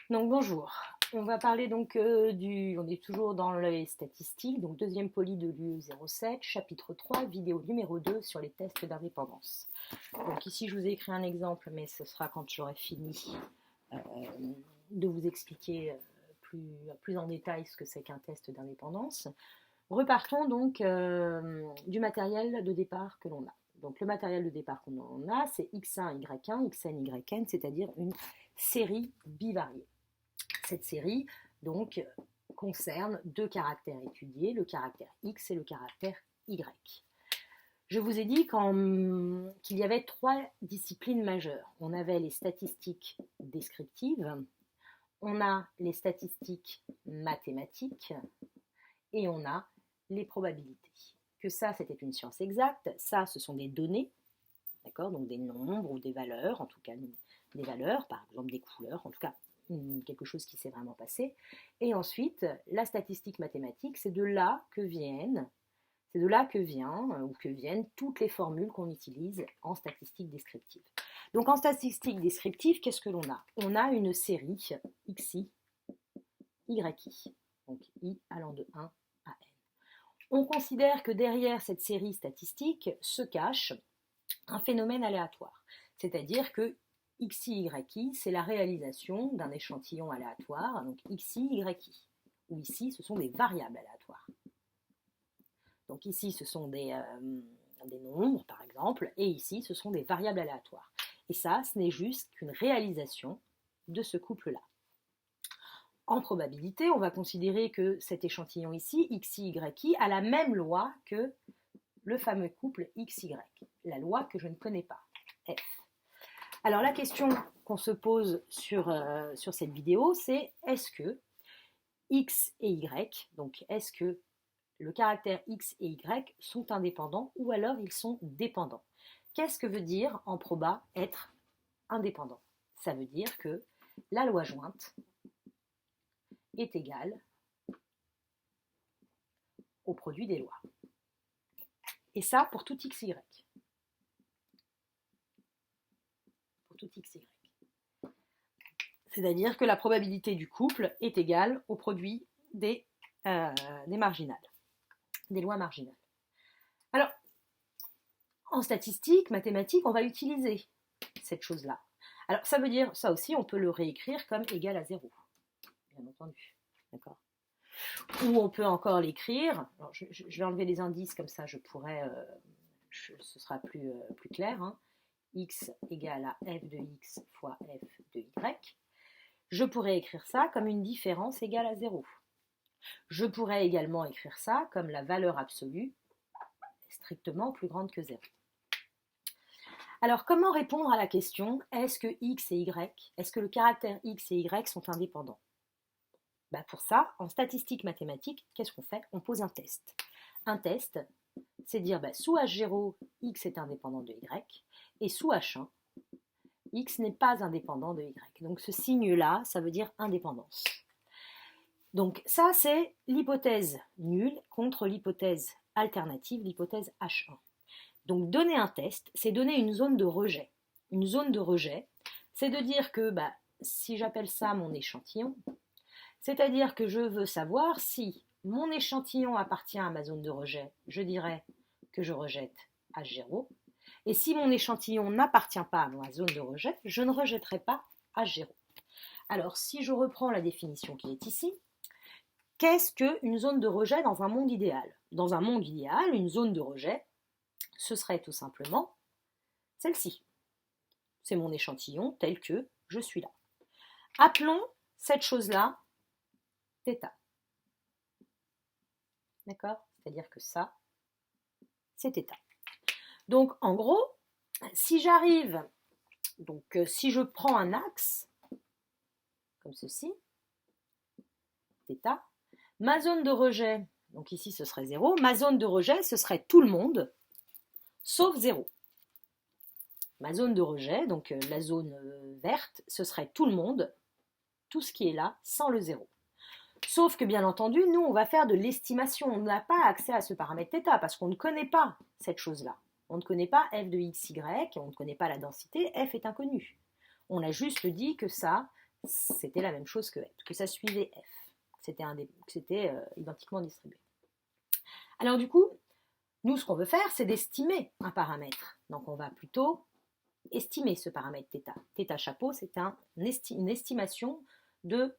Donc bonjour, on va parler donc on est toujours dans les statistiques, donc deuxième poly de l'UE07, chapitre 3, vidéo numéro 2 sur les tests d'indépendance. Donc ici je vous ai écrit un exemple, mais ce sera quand j'aurai fini de vous expliquer plus en détail ce que c'est qu'un test d'indépendance. Repartons donc du matériel de départ que l'on a. Donc le matériel de départ qu'on a, c'est X1, Y1, Xn, Yn, c'est-à-dire une série bivariée. Cette série, donc, concerne deux caractères étudiés, le caractère X et le caractère Y. Je vous ai dit qu'il y avait trois disciplines majeures. On avait les statistiques descriptives, on a les statistiques mathématiques et on a les probabilités. Que ça, c'était une science exacte. Ça, ce sont des données, d'accord, donc des nombres ou des valeurs, en tout cas des valeurs, par exemple des couleurs, en tout cas quelque chose qui s'est vraiment passé. Et ensuite, la statistique mathématique, c'est de là que viennent toutes les formules qu'on utilise en statistique descriptive. Donc en statistique descriptive, qu'est-ce que l'on a? On a une série XI, YI, donc I allant de 1 à N. On considère que derrière cette série statistique se cache un phénomène aléatoire, c'est-à-dire que XI, YI, c'est la réalisation d'un échantillon aléatoire, donc XI, YI, où ici, ce sont des variables aléatoires. Donc ici, ce sont des nombres, par exemple, et ici, ce sont des variables aléatoires. Et ça, ce n'est juste qu'une réalisation de ce couple-là. En probabilité, on va considérer que cet échantillon ici, XI, YI, a la même loi que le fameux couple XY, la loi que je ne connais pas, F. Alors la question qu'on se pose sur cette vidéo, c'est est-ce que X et Y, donc est-ce que le caractère X et Y sont indépendants ou alors ils sont dépendants? Qu'est-ce que veut dire en proba être indépendant? Ça veut dire que la loi jointe est égale au produit des lois. Et ça pour tout XY. Tout XY. C'est-à-dire que la probabilité du couple est égale au produit des marginales, des lois marginales. Alors, en statistique, mathématiques, on va utiliser cette chose-là. Alors, ça veut dire, ça aussi, on peut le réécrire comme égal à 0, bien entendu. D'accord. Ou on peut encore l'écrire, je vais enlever les indices, comme ça je pourrais, ce sera plus clair, hein. X égale à f de x fois f de y. Je pourrais écrire ça comme une différence égale à 0. Je pourrais également écrire ça comme la valeur absolue strictement plus grande que 0. Alors, comment répondre à la question est-ce que x et y, est-ce que le caractère x et y sont indépendants? Pour ça, en statistique mathématique, qu'est-ce qu'on fait? On pose un test. Un test, c'est dire sous H0, x est indépendant de y, et sous H1, x n'est pas indépendant de y. Donc ce signe-là, ça veut dire indépendance. Donc ça, c'est l'hypothèse nulle contre l'hypothèse alternative, l'hypothèse H1. Donc donner un test, c'est donner une zone de rejet. Une zone de rejet, c'est de dire que si j'appelle ça mon échantillon, c'est-à-dire que je veux savoir si mon échantillon appartient à ma zone de rejet, je dirais que je rejette H0. Et si mon échantillon n'appartient pas à ma zone de rejet, je ne rejetterai pas H0. Alors, si je reprends la définition qui est ici, qu'est-ce qu'une zone de rejet dans un monde idéal? Dans un monde idéal, une zone de rejet, ce serait tout simplement celle-ci. C'est mon échantillon tel que je suis là. Appelons cette chose-là θ. D'accord? C'est-à-dire que ça, c'est θ. Donc, en gros, si j'arrive, si je prends un axe, comme ceci, θ, ma zone de rejet, donc ici ce serait 0, ma zone de rejet, ce serait tout le monde, sauf 0. Ma zone de rejet, donc la zone verte, ce serait tout le monde, tout ce qui est là, sans le 0. Sauf que, bien entendu, nous, on va faire de l'estimation. On n'a pas accès à ce paramètre θ parce qu'on ne connaît pas cette chose-là. On ne connaît pas f de xy, on ne connaît pas la densité, f est inconnu. On a juste dit que ça, c'était la même chose que ça suivait f. C'était identiquement distribué. Alors du coup, nous, ce qu'on veut faire, c'est d'estimer un paramètre. Donc on va plutôt estimer ce paramètre θ. Θ chapeau, c'est une estimation de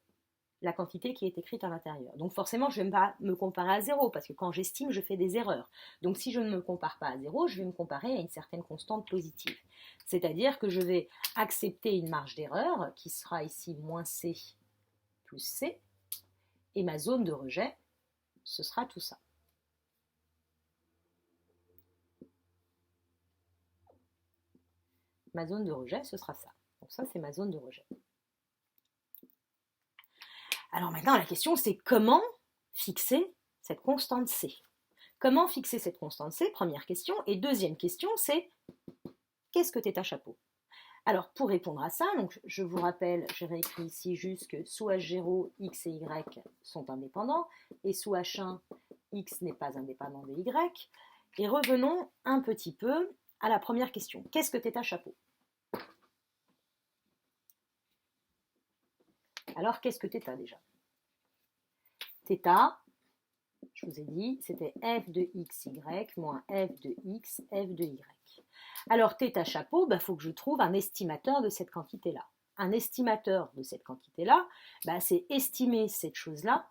la quantité qui est écrite à l'intérieur. Donc forcément, je ne vais pas me comparer à 0, parce que quand j'estime, je fais des erreurs. Donc si je ne me compare pas à 0, je vais me comparer à une certaine constante positive. C'est-à-dire que je vais accepter une marge d'erreur, qui sera ici moins C plus C, et ma zone de rejet, ce sera tout ça. Ma zone de rejet, ce sera ça. Donc ça, c'est ma zone de rejet. Alors maintenant, la question, c'est comment fixer cette constante C? Comment fixer cette constante C? Première question. Et deuxième question, c'est qu'est-ce que θ chapeau? Alors, pour répondre à ça, donc, je vous rappelle, j'ai réécrit ici juste que sous H0, X et Y sont indépendants, et sous H1, X n'est pas indépendant de Y. Et revenons un petit peu à la première question. Qu'est-ce que θ chapeau? Alors, qu'est-ce que θ déjà? θ, je vous ai dit, c'était f de xy moins f de x, f de y. Alors, θ chapeau, faut que je trouve un estimateur de cette quantité-là. Un estimateur de cette quantité-là, c'est estimer cette chose-là,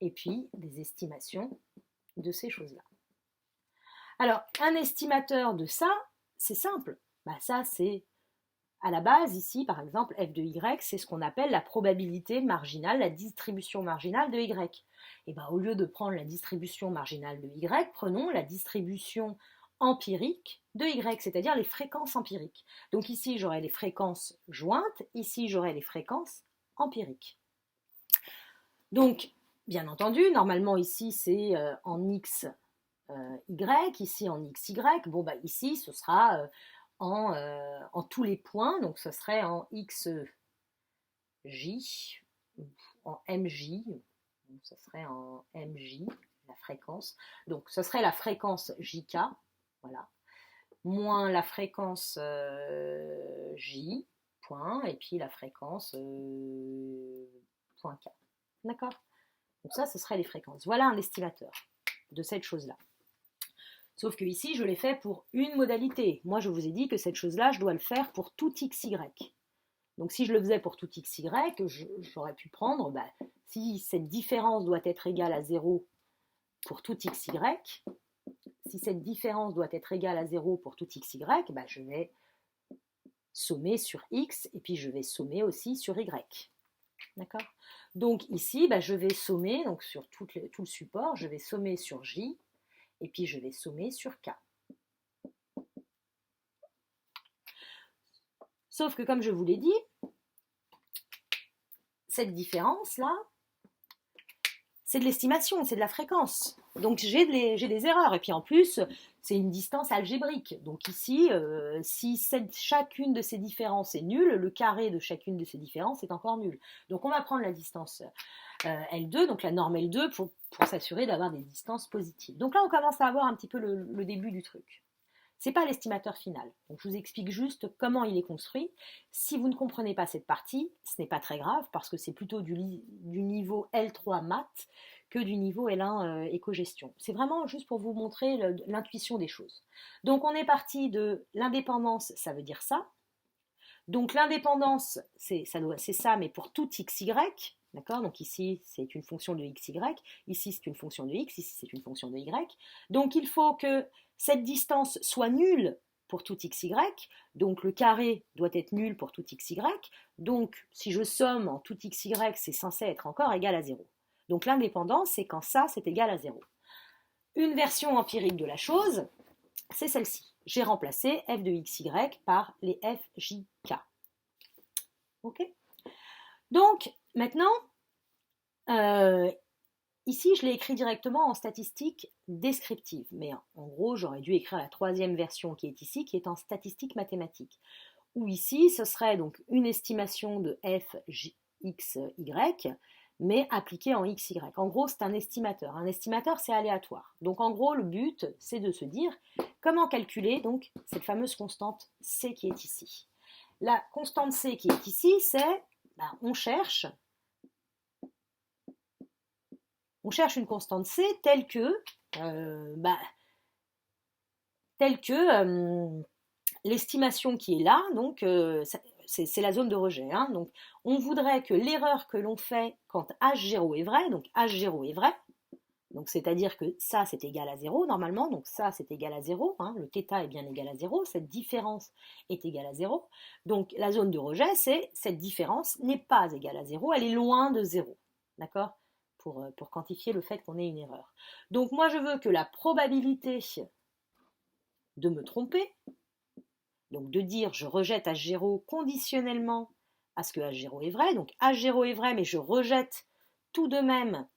et puis des estimations de ces choses-là. Alors, un estimateur de ça, c'est simple. Ça, c'est à la base, ici, par exemple, f de y, c'est ce qu'on appelle la probabilité marginale, la distribution marginale de y. Et au lieu de prendre la distribution marginale de y, prenons la distribution empirique de y, c'est-à-dire les fréquences empiriques. Donc ici, j'aurai les fréquences jointes, ici, j'aurai les fréquences empiriques. Donc, bien entendu, normalement, ici, c'est en x, y, ici en xy. Ici, ce sera en tous les points, donc ce serait en xj, en mj, ce serait en mj, la fréquence, donc ce serait la fréquence jk, voilà, moins la fréquence j, point, et puis la fréquence point k, d'accord? Donc ça, ce serait les fréquences. Voilà un estimateur de cette chose-là. Sauf que ici, je l'ai fait pour une modalité. Moi, je vous ai dit que cette chose-là, je dois le faire pour tout xy. Donc, si je le faisais pour tout xy, j'aurais pu prendre, si cette différence doit être égale à 0 pour tout xy, si cette différence doit être égale à 0 pour tout xy, je vais sommer sur x, et puis je vais sommer aussi sur y. D'accord? Donc, ici, je vais sommer, donc sur tout le support, je vais sommer sur j, et puis je vais sommer sur K. Sauf que comme je vous l'ai dit, cette différence-là, c'est de l'estimation, c'est de la fréquence. Donc j'ai des erreurs. Et puis en plus, c'est une distance algébrique. Donc ici, si chacune de ces différences est nulle, le carré de chacune de ces différences est encore nul. Donc on va prendre la distance L2, donc la norme L2, pour s'assurer d'avoir des distances positives. Donc là, on commence à avoir un petit peu le début du truc. Ce n'est pas l'estimateur final. Donc je vous explique juste comment il est construit. Si vous ne comprenez pas cette partie, ce n'est pas très grave, parce que c'est plutôt du niveau L3 maths que du niveau L1 éco-gestion. C'est vraiment juste pour vous montrer l'intuition des choses. Donc on est parti de l'indépendance, ça veut dire ça. Donc l'indépendance, c'est ça, mais pour tout xy. D'accord? Donc ici, c'est une fonction de xy, ici, c'est une fonction de x, ici, c'est une fonction de y. Donc il faut que cette distance soit nulle pour tout xy, donc le carré doit être nul pour tout xy, donc si je somme en tout xy, c'est censé être encore égal à 0. Donc l'indépendance, c'est quand ça, c'est égal à 0. Une version empirique de la chose, c'est celle-ci. J'ai remplacé f de xy par les fjk. Ok? Donc, maintenant, ici, je l'ai écrit directement en statistique descriptive, mais en gros, j'aurais dû écrire la troisième version qui est ici, qui est en statistique mathématique, où ici, ce serait donc une estimation de fxy, mais appliquée en xy. En gros, c'est un estimateur. Un estimateur, c'est aléatoire. Donc, en gros, le but, c'est de se dire comment calculer donc cette fameuse constante C qui est ici. la constante C qui est ici, c'est, on cherche une constante C telle que l'estimation qui est là, donc c'est la zone de rejet. Hein, donc on voudrait que l'erreur que l'on fait quand H0 est vrai, donc H0 est vrai, donc c'est-à-dire que ça c'est égal à 0 normalement, donc ça c'est égal à 0, hein, le θ est bien égal à 0, cette différence est égale à 0, donc la zone de rejet c'est cette différence n'est pas égale à 0, elle est loin de 0, d'accord, pour quantifier le fait qu'on ait une erreur. Donc moi je veux que la probabilité de me tromper, donc de dire je rejette H0 conditionnellement à ce que H0 est vrai, donc H0 est vrai mais je rejette tout de même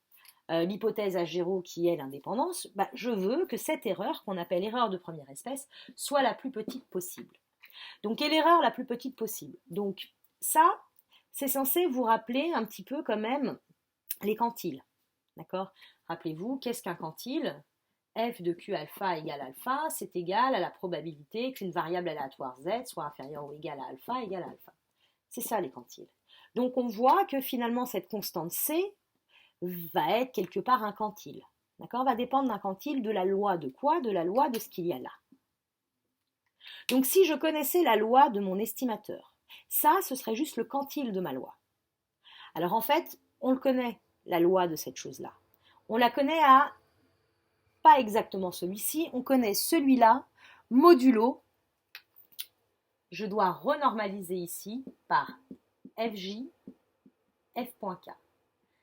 l'hypothèse H0 qui est l'indépendance, je veux que cette erreur, qu'on appelle erreur de première espèce, soit la plus petite possible. Donc quelle erreur la plus petite possible? Donc ça, c'est censé vous rappeler un petit peu quand même les quantiles. D'accord? Rappelez-vous, qu'est-ce qu'un quantile? F de Q alpha égale alpha, c'est égal à la probabilité qu'une variable aléatoire Z soit inférieure ou égale à alpha égale à alpha. C'est ça les quantiles. Donc on voit que finalement cette constante C va être quelque part un quantile. D'accord? Va dépendre d'un quantile de la loi de quoi? De la loi de ce qu'il y a là. Donc si je connaissais la loi de mon estimateur, ça ce serait juste le quantile de ma loi. Alors en fait, on le connaît, la loi de cette chose-là. On la connaît à pas exactement celui-ci, on connaît celui-là, modulo, je dois renormaliser ici par FJ, F.K.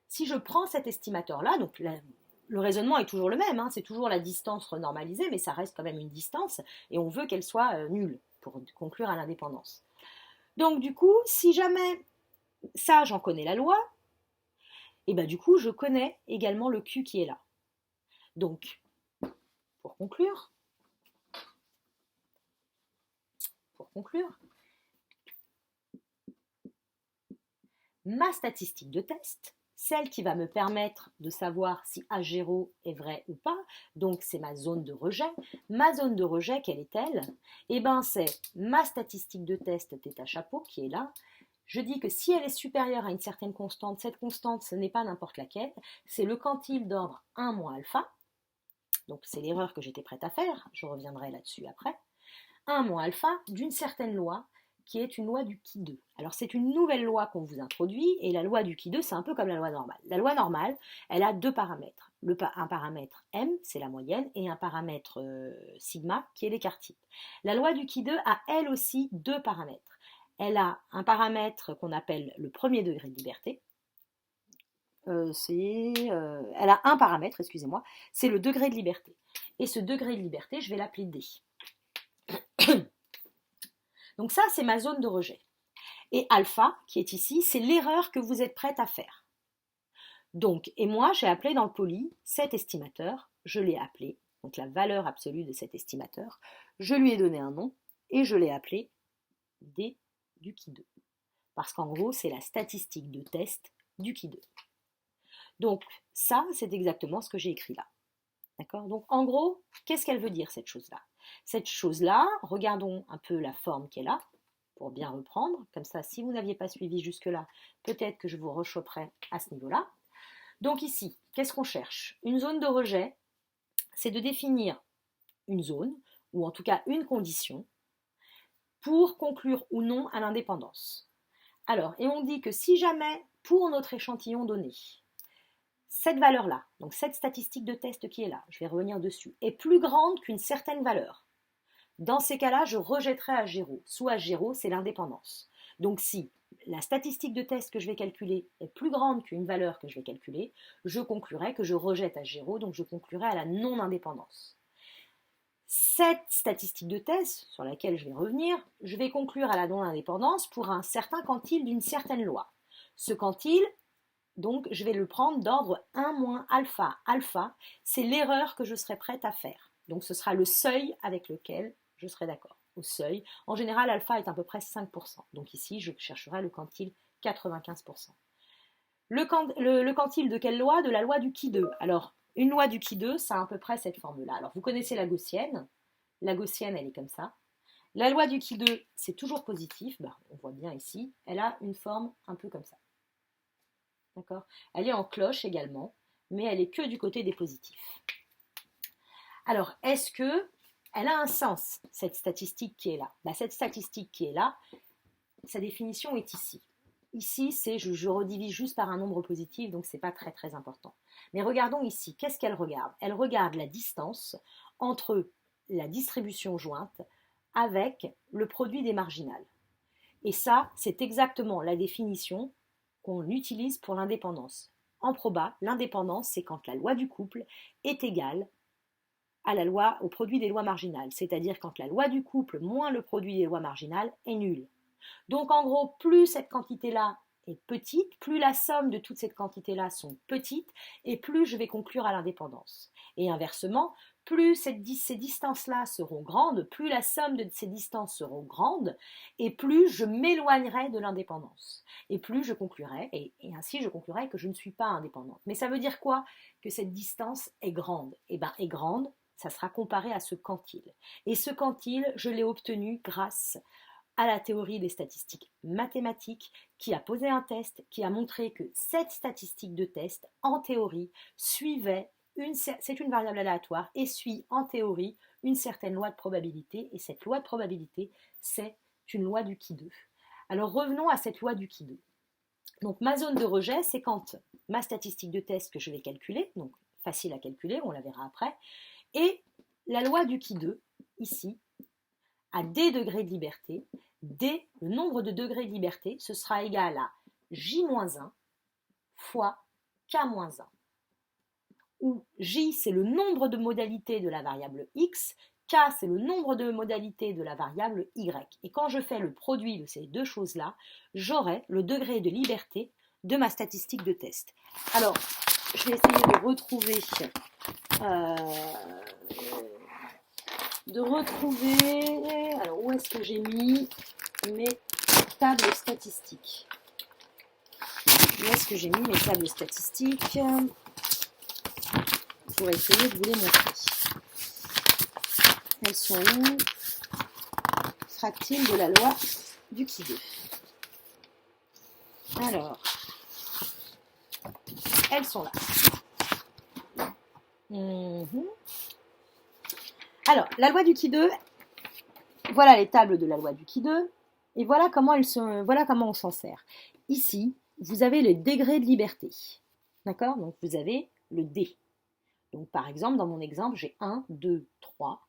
Si je prends cet estimateur-là, donc le raisonnement est toujours le même, hein, c'est toujours la distance renormalisée, mais ça reste quand même une distance, et on veut qu'elle soit nulle pour conclure à l'indépendance. Donc du coup, si jamais ça, j'en connais la loi, et du coup, je connais également le Q qui est là. Donc, pour conclure, ma statistique de test, celle qui va me permettre de savoir si H0 est vrai ou pas, donc c'est ma zone de rejet. Ma zone de rejet, quelle est-elle? C'est ma statistique de test θ chapeau qui est là. Je dis que si elle est supérieure à une certaine constante, cette constante, ce n'est pas n'importe laquelle, c'est le quantile d'ordre 1 moins alpha. Donc c'est l'erreur que j'étais prête à faire, je reviendrai là-dessus après. 1 moins alpha d'une certaine loi, qui est une loi du qui 2. Alors c'est une nouvelle loi qu'on vous introduit, et la loi du qui 2, c'est un peu comme la loi normale. La loi normale, elle a deux paramètres. Un paramètre m, c'est la moyenne, et un paramètre sigma, qui est l'écart-type. La loi du qui 2 a elle aussi deux paramètres. Elle a un paramètre qu'on appelle le premier degré de liberté. Elle a un paramètre, excusez-moi, c'est le degré de liberté. Et ce degré de liberté, je vais l'appeler D. Donc ça, c'est ma zone de rejet. Et alpha, qui est ici, c'est l'erreur que vous êtes prête à faire. Donc, et moi, j'ai appelé dans le poly cet estimateur, je l'ai appelé, donc la valeur absolue de cet estimateur, je lui ai donné un nom, et je l'ai appelé D du qui 2. Parce qu'en gros, c'est la statistique de test du qui 2. Donc, ça, c'est exactement ce que j'ai écrit là. D'accord? Donc, en gros, qu'est-ce qu'elle veut dire, cette chose-là? Cette chose-là, regardons un peu la forme qu'elle a, pour bien reprendre. Comme ça, si vous n'aviez pas suivi jusque-là, peut-être que je vous rechoperai à ce niveau-là. Donc ici, qu'est-ce qu'on cherche? Une zone de rejet, c'est de définir une zone, ou en tout cas une condition, pour conclure ou non à l'indépendance. Alors, et on dit que si jamais, pour notre échantillon donné, cette valeur-là, donc cette statistique de test qui est là, je vais revenir dessus, est plus grande qu'une certaine valeur. Dans ces cas-là, je rejetterai H0. Sous H0, c'est l'indépendance. Donc si la statistique de test que je vais calculer est plus grande qu'une valeur que je vais calculer, je conclurai que je rejette H0, donc je conclurai à la non-indépendance. Cette statistique de test, sur laquelle je vais revenir, je vais conclure à la non-indépendance pour un certain quantile d'une certaine loi. Ce quantile, donc, je vais le prendre d'ordre 1 moins alpha. Alpha, c'est l'erreur que je serai prête à faire. Donc, ce sera le seuil avec lequel je serai d'accord. Au seuil, en général, alpha est à peu près 5%. Donc ici, je chercherai le quantile 95%. Le quantile de quelle loi? De la loi du qui 2. Alors, une loi du qui 2, ça a à peu près cette forme-là. Alors, vous connaissez la gaussienne. La gaussienne, elle est comme ça. La loi du qui 2, c'est toujours positif. Ben, on voit bien ici, elle a une forme un peu comme ça. D'accord? Elle est en cloche également, mais elle est que du côté des positifs. Alors, est-ce que elle a un sens, cette statistique qui est là? Ben, cette statistique qui est là, sa définition est ici. Ici, c'est je redivise juste par un nombre positif, donc ce n'est pas très très important. Mais regardons ici, qu'est-ce qu'elle regarde? Elle regarde la distance entre la distribution jointe avec le produit des marginales. Et ça, c'est exactement la définition qu'on utilise pour l'indépendance. En proba, l'indépendance, c'est quand la loi du couple est égale à la loi, au produit des lois marginales, c'est-à-dire quand la loi du couple moins le produit des lois marginales est nulle. Donc en gros, plus cette quantité-là est petite, plus la somme de toutes ces quantités-là sont petites, et plus je vais conclure à l'indépendance. Et inversement, plus ces distances-là seront grandes, plus la somme de ces distances seront grandes, et plus je m'éloignerai de l'indépendance. Et plus je conclurai, et ainsi je conclurai que je ne suis pas indépendante. Mais ça veut dire quoi? Que cette distance est grande. Et bien, est grande, ça sera comparé à ce quantile. Et ce quantile, je l'ai obtenu grâce à la théorie des statistiques mathématiques qui a posé un test qui a montré que cette statistique de test, en théorie, suivait c'est une variable aléatoire et suit en théorie une certaine loi de probabilité. Et cette loi de probabilité, c'est une loi du qui 2. Alors revenons à cette loi du qui 2. Donc ma zone de rejet, c'est quand ma statistique de test que je vais calculer, donc facile à calculer, on la verra après, et la loi du qui 2, ici, à d degrés de liberté, d, le nombre de degrés de liberté, ce sera égal à j-1 fois k-1, où j, c'est le nombre de modalités de la variable x, k, c'est le nombre de modalités de la variable y. Et quand je fais le produit de ces deux choses-là, j'aurai le degré de liberté de ma statistique de test. Alors, je vais essayer de retrouver alors où est-ce que j'ai mis mes tables statistiques? Où est-ce que j'ai mis mes tables statistiques pour essayer de vous les montrer? Elles sont où? Fractiles de la loi du qui 2. Alors, elles sont là. Alors, la loi du qui 2, voilà les tables de la loi du qui 2, et voilà comment on s'en sert. Ici, vous avez le degré de liberté. D'accord? Donc, vous avez le D. Donc, par exemple, dans mon exemple, j'ai 1, 2, 3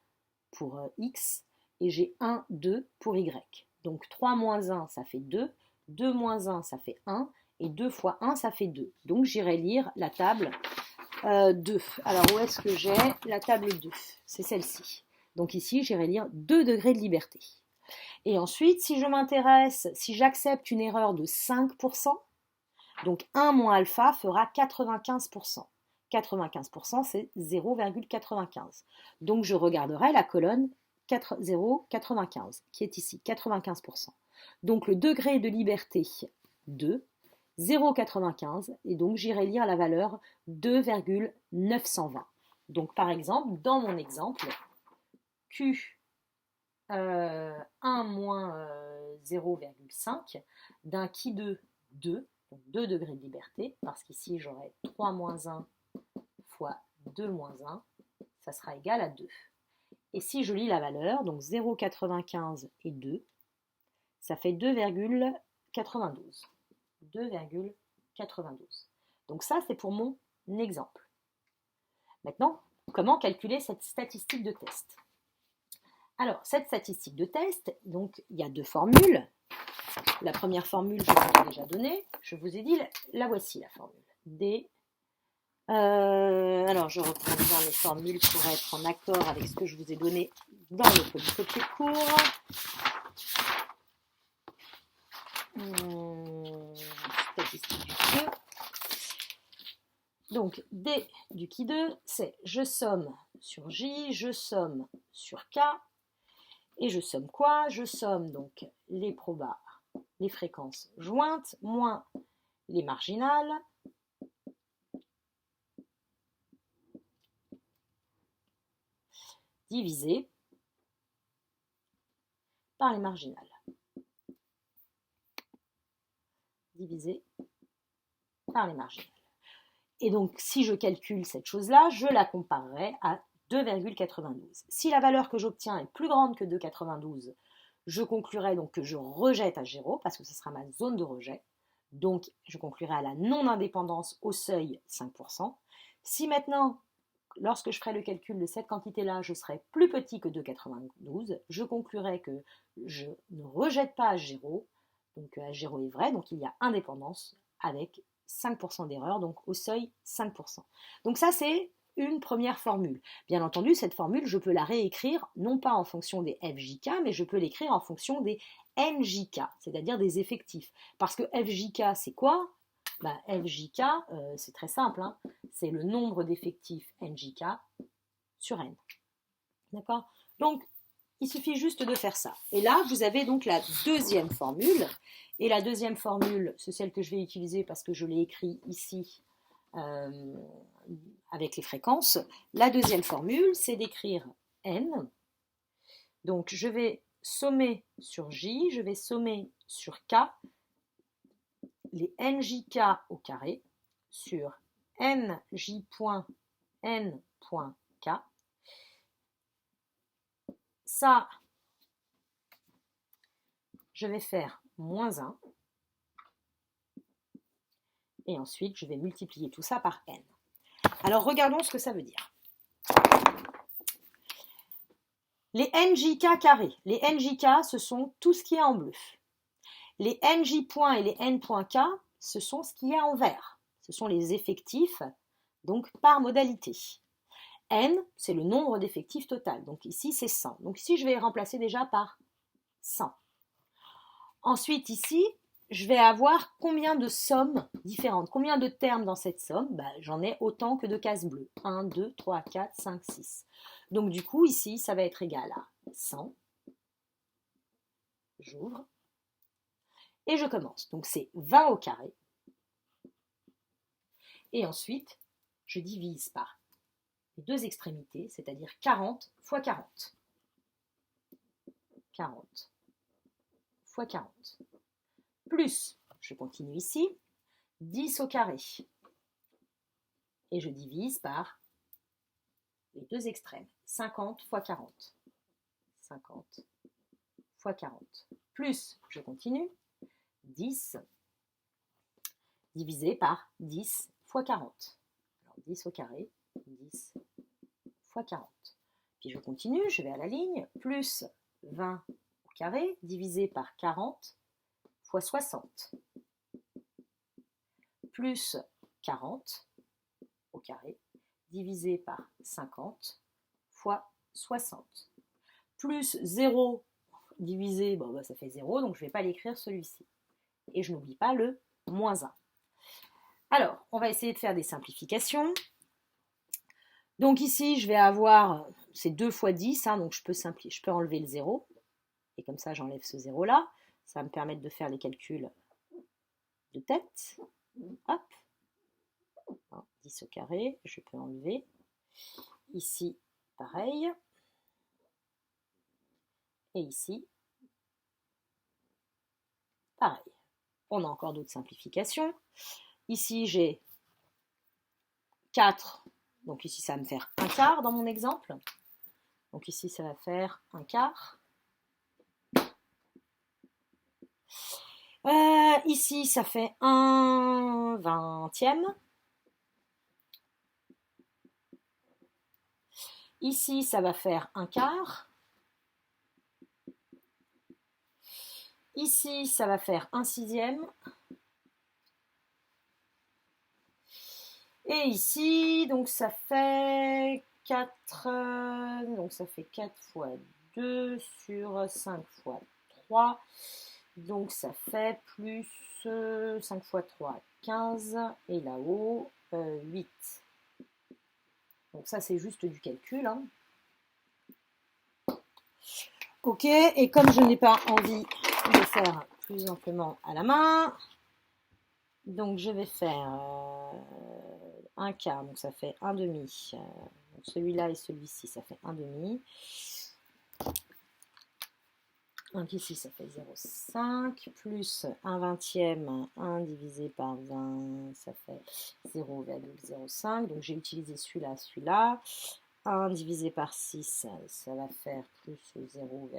pour X, et j'ai 1, 2 pour Y. Donc, 3 moins 1, ça fait 2, 2 moins 1, ça fait 1, et 2 fois 1, ça fait 2. Donc, j'irai lire la table 2. Alors, où est-ce que j'ai la table 2? C'est celle-ci. Donc ici, j'irai lire 2 degrés de liberté. Et ensuite, si je m'intéresse, si j'accepte une erreur de 5%, donc 1 moins alpha fera 95%. 95%, c'est 0,95. Donc je regarderai la colonne 0,95, qui est ici, 95%. Donc le degré de liberté 2, 0,95, et donc j'irai lire la valeur 2,920. Donc par exemple, dans mon exemple, Q 1 moins 0,5 d'un qui 2, 2, donc 2 degrés de liberté, parce qu'ici j'aurai 3 moins 1 fois 2 moins 1, ça sera égal à 2. Et si je lis la valeur, donc 0,95 et 2, ça fait 2,92. 2,92. Donc ça, c'est pour mon exemple. Maintenant, comment calculer cette statistique de test? Alors, cette statistique de test, donc il y a deux formules. La première formule, je vous ai déjà donnée. Je vous ai dit, la voici la formule. D. Alors, je reprends bien les formules pour être en accord avec ce que je vous ai donné dans le polycopier court. Statistique du qui 2. Donc, D du qui 2, c'est je somme sur J, je somme sur K, et je somme quoi? Je somme donc les probas, les fréquences jointes, moins les marginales, divisé par les marginales. Divisé par les marginales. Et donc, si je calcule cette chose-là, je la comparerai à 2,92. Si la valeur que j'obtiens est plus grande que 2,92, je conclurai donc que je rejette à 0, parce que ce sera ma zone de rejet. Donc, je conclurai à la non-indépendance au seuil 5%. Si maintenant, lorsque je ferai le calcul de cette quantité-là, je serai plus petit que 2,92, je conclurai que je ne rejette pas à 0, donc H0 est vrai, donc il y a indépendance avec 5% d'erreur, donc au seuil 5%. Donc ça, c'est une première formule. Bien entendu, cette formule, je peux la réécrire non pas en fonction des FJK, mais je peux l'écrire en fonction des NJK, c'est-à-dire des effectifs. Parce que FJK, c'est quoi? FJK, c'est très simple, hein, c'est le nombre d'effectifs NJK sur N. D'accord? Donc, il suffit juste de faire ça. Et là, vous avez donc la deuxième formule. Et la deuxième formule, c'est celle que je vais utiliser parce que je l'ai écrit ici avec les fréquences. La deuxième formule, c'est d'écrire N. Donc, je vais sommer sur J, je vais sommer sur K, les NJK au carré sur NJ.N.K. Ça, je vais faire moins 1. Et ensuite, je vais multiplier tout ça par n. Alors, regardons ce que ça veut dire. Les NJK carrés. Les NJK, ce sont tout ce qui est en bleu. Les NJ points et les N.K, ce sont ce qui est en vert. Ce sont les effectifs, donc par modalité. N, c'est le nombre d'effectifs total. Donc ici, c'est 100. Donc ici, je vais remplacer déjà par 100. Ensuite, ici, je vais avoir combien de sommes différentes, combien de termes dans cette somme? J'en ai autant que de cases bleues. 1, 2, 3, 4, 5, 6. Donc du coup, ici, ça va être égal à 100. J'ouvre. Et je commence. Donc c'est 20 au carré. Et ensuite, je divise par les deux extrémités, c'est-à-dire 40 fois 40. 40 fois 40. Plus, je continue ici, 10 au carré. Et je divise par les deux extrêmes, 50 fois 40. 50 fois 40. Plus, je continue, 10 divisé par 10 fois 40. Alors 10 au carré, 10 fois 40. Puis je continue, je vais à la ligne, plus 20 au carré divisé par 40 fois 60. Plus 40 au carré divisé par 50 fois 60. Plus 0 divisé, ça fait 0, donc je ne vais pas l'écrire celui-ci. Et je n'oublie pas le moins 1. Alors, on va essayer de faire des simplifications. Donc ici, je vais avoir, c'est 2 fois 10, hein, donc je peux enlever le 0. Et comme ça, j'enlève ce 0-là. Ça va me permettre de faire les calculs de tête. Hop. 10 au carré, je peux enlever. Ici, pareil. Et ici, pareil. On a encore d'autres simplifications. Ici, j'ai 4. Donc ici, ça va me faire un quart dans mon exemple. Donc ici, ça va faire un quart. Ici, ça fait un vingtième. Ici, ça va faire un quart. Ici, ça va faire un sixième. Et ici, donc ça fait 4, donc ça fait 4 fois 2 sur 5 fois 3. Donc ça fait plus 5 fois 3, 15. Et là-haut, 8. Donc ça, c'est juste du calcul. Hein. Ok, et comme je n'ai pas envie de faire plus amplement à la main, donc je vais faire un quart, donc ça fait un demi. Donc celui-là et celui-ci, ça fait un demi. Donc ici, ça fait 0,5 plus 1 vingtième, 1 divisé par 20, ça fait 0,05. Donc j'ai utilisé celui-là, celui-là. 1 divisé par 6, ça va faire plus 0,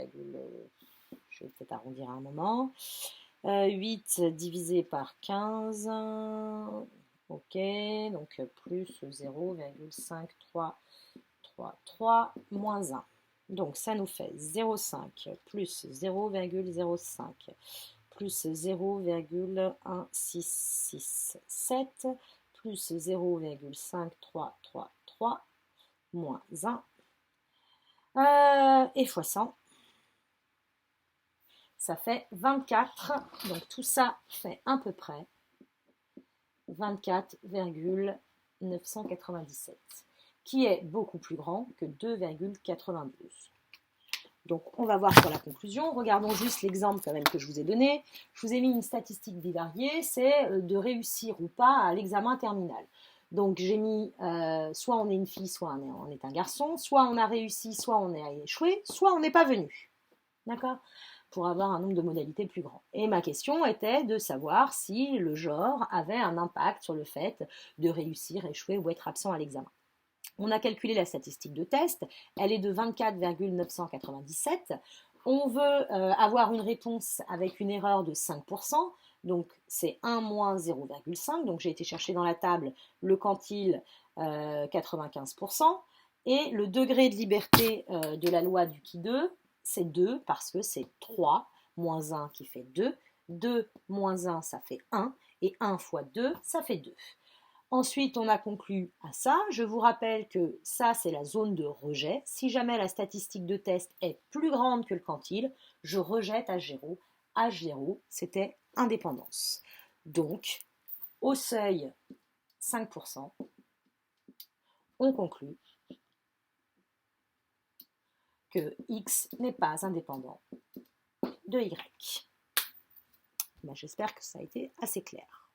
je vais peut-être arrondir à un moment. 8 divisé par 15, ok, donc plus 0,533 moins 1. Donc ça nous fait 0,5 plus 0,05 plus 0,1667 plus 0,5333 moins 1 et fois 100. Ça fait 24. Donc tout ça fait à peu près 24,997, qui est beaucoup plus grand que 2,92. Donc on va voir sur la conclusion. Regardons juste l'exemple quand même que je vous ai donné. Je vous ai mis une statistique bivariée, c'est de réussir ou pas à l'examen terminal. Donc j'ai mis soit on est une fille, soit on est un garçon, soit on a réussi, soit on a échoué, soit on n'est pas venu. D'accord ? Pour avoir un nombre de modalités plus grand. Et ma question était de savoir si le genre avait un impact sur le fait de réussir, échouer ou être absent à l'examen. On a calculé la statistique de test, elle est de 24,997. On veut avoir une réponse avec une erreur de 5%, donc c'est 1 moins 0,5, donc j'ai été chercher dans la table le quantile 95%, et le degré de liberté de la loi du qui 2, c'est 2 parce que c'est 3 moins 1 qui fait 2, 2 moins 1 ça fait 1, et 1 fois 2 ça fait 2. Ensuite, on a conclu à ça. Je vous rappelle que ça, c'est la zone de rejet. Si jamais la statistique de test est plus grande que le quantile, je rejette H0. H0, c'était indépendance. Donc, au seuil 5%, on conclut que X n'est pas indépendant de Y. J'espère que ça a été assez clair.